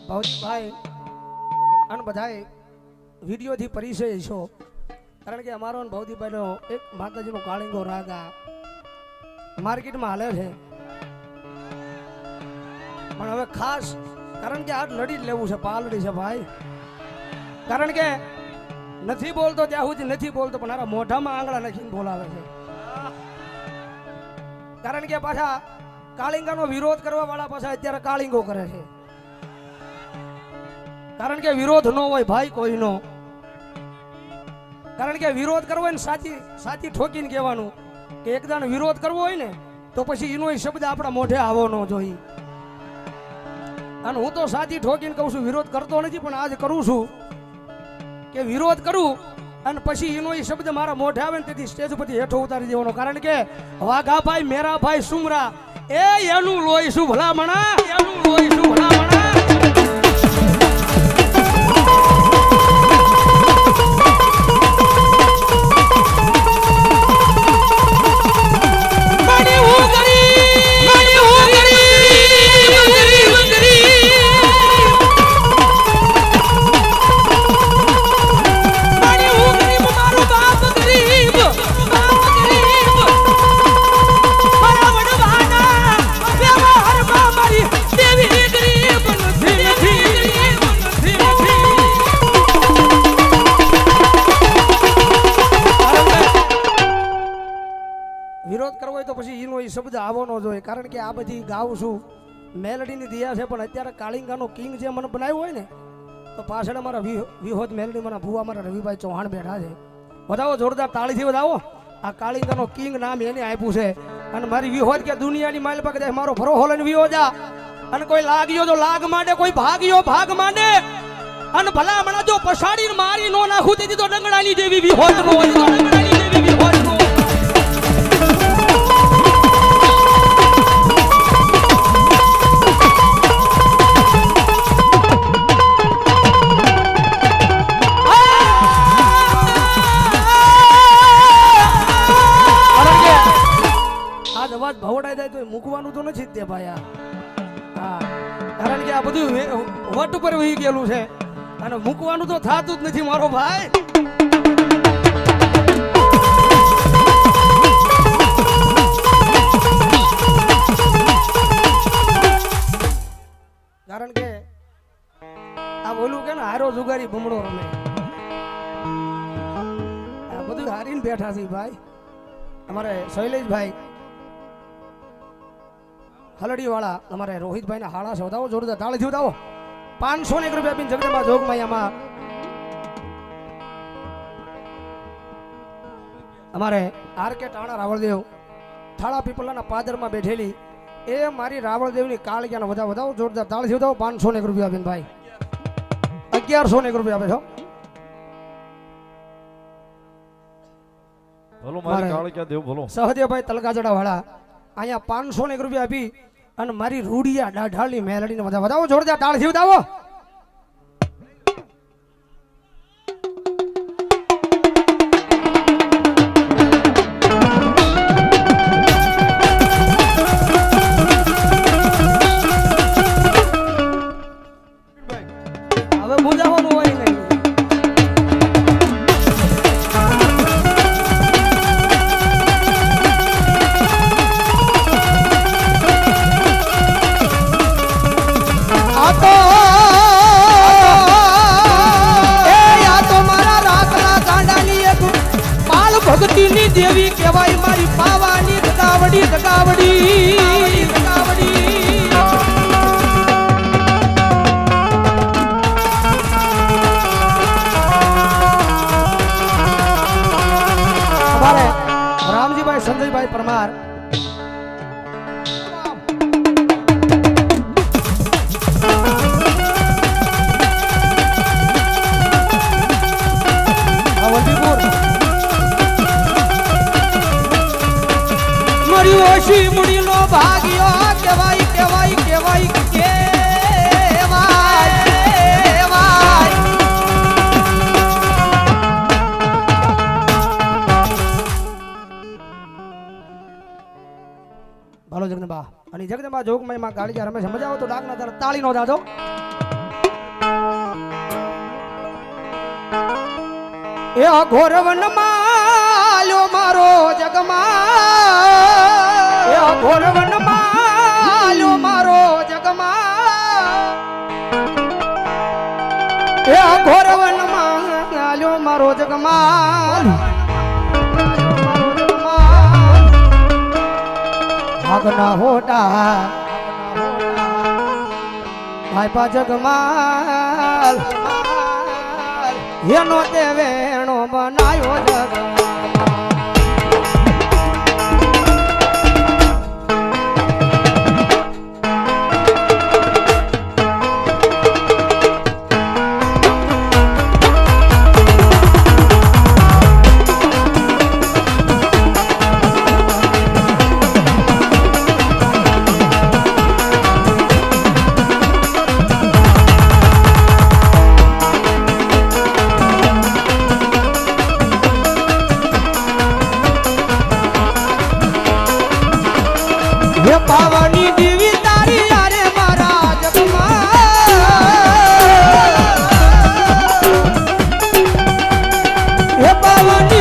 ભાઈ અને બધાએ વિડીયોથી પરિચય છો, કારણ કે અમારો ભવદીભાઈનો એક માતાજીનો કાળિંગો રાગ આ માર્કેટમાં હાલે છે, પણ હવે ખાસ કારણ કે આ લડી જ લેવું છે, પાલડી છે ભાઈ. કારણ કે નથી બોલતો ત્યાં સુધી નથી બોલતો, પણ આરા મોઢામાં આંગળા નાખીને બોલાવે છે. કારણ કે પાછા કાળિંગાનો વિરોધ કરવા વાળા પાછા અત્યારે કાળિંગો કરે છે. કારણ કે વિરોધ ન હોય ભાઈ કોઈનો. કારણ કે વિરોધ કરવો હોય ને સાચી સાચી ઠોકીને કહેવાનું કે એકદાન વિરોધ કરવો હોય ને તો પછી એનો શબ્દ આપણા મોઢે આવો ન જોઈએ. અને હું તો સાચી ઠોકીને કહું છું, વિરોધ કરતો નથી, પણ આજ કરું છું કે વિરોધ કરું અને પછી એનો શબ્દ મારા મોઢે આવે ને તેથી સ્ટેજ પરથી હેઠો ઉતારી દેવાનો. કારણ કે વાઘાભાઈ મેરાભાઈ સુમરા એનું લોહી શું ભલામણા, એનું લોહી શું ભલામણા. વિરોધ કરવો હોય તો પછી એનો શબ્દ આવો ન જોઈએ. કારણ કે આ બધી ગાઉં છું મેલડીની દિયા છે, પણ અત્યારે કાળિંગાનો કિંગ જે મને બનાવ્યો હોય ને તો પાછળ અમારા વિહોદ મેલડી મારા ભુવા મારા રવિભાઈ ચૌહાણ બેઠા છે. વધાવો જોરદાર તાળીથી વધાવો. આ કાળિંગાનો કિંગ નામ એને આપ્યું છે. અને મારી વિહોદ કે દુનિયાની માઇલ પર કદાચ મારો ભરો હોલન વિહોજા અને કોઈ લાગ્યો તો લાગ માંડે, કોઈ ભાગ્યો ભાગ માંડે, અને ભલા મણા જો પછાડીને મારી નો નાખું તેથી તો ડંગડાની જેવી વિહોદ નો હોય, ડંગડાની જેવી વિહોદ નો. ભવડાઈ જાય તો મૂકવાનું તો નથી તે ભાઈ. હા, કારણ કે આ બધું વટ ઉપર વહી ગયેલું છે અને મૂકવાનું તો થતું જ નથી મારો ભાઈ. કારણ કે આ બોલું કે ને હારો જુગારી ભમણો રમે, આ બધું હારીને બેઠા છે ભાઈ. અમારે શૈલેષભાઈ હલડી વાળા અમારે રોહિતભાઈ ના હાડા શોધાવો, જોરદાર તાળીથી વધાવો. 501 રૂપિયા આપીને જગદંબા જોગમાયામાં અમારે આરકે ટાણા રાવળદેવ થાળા પીપલાના પાદરમાં બેઠેલી એ મારી રાવળદેવની કાળિયાનો વધાવો, જોરદાર તાળીથી વધાવો. 501 રૂપિયા આપીને ભાઈ 1101 રૂપિયા આપે છો. ભલો મારી કાળિયા દેવ ભલો. સહદેવભાઈ તલકાજડા વાળા અહીંયા 501 રૂપિયા આપી અને મારી રૂડિયા ડાઢાળની મેલડીને વધાવો, જોરદાર તાળથી વધાવો. હવે મુજાવાનું હોય નહીં. ભક્તિની દેવી કહેવાય મારી પાવાની ગગાવડી ગગાવડી ગગાવડી. અમારે રામજીભાઈ સંજયભાઈ પરમાર ઓછી મુડીનો ભાગ્યો કહેવાય કહેવાય કહેવાય કહેવાય. ભાલો જગદંબા અને જગદંબા જોગમય માં ગાડી રમેશ મજા આવો તો ડાકના તાળી નો દાદો. એ અઘોરવન માલ્યો મારો જગમાં એ અઘોરવન માલ્યો મારો જગમાં એ અઘોરવન માલ્યો મારો જગમાં આગના હોટા ભાઈ પા જગમાલ એનો તે વેણો બનાયો જગમાલ હે પાવાની દેવી તારી યારે મારા જગમાં હે પાવાની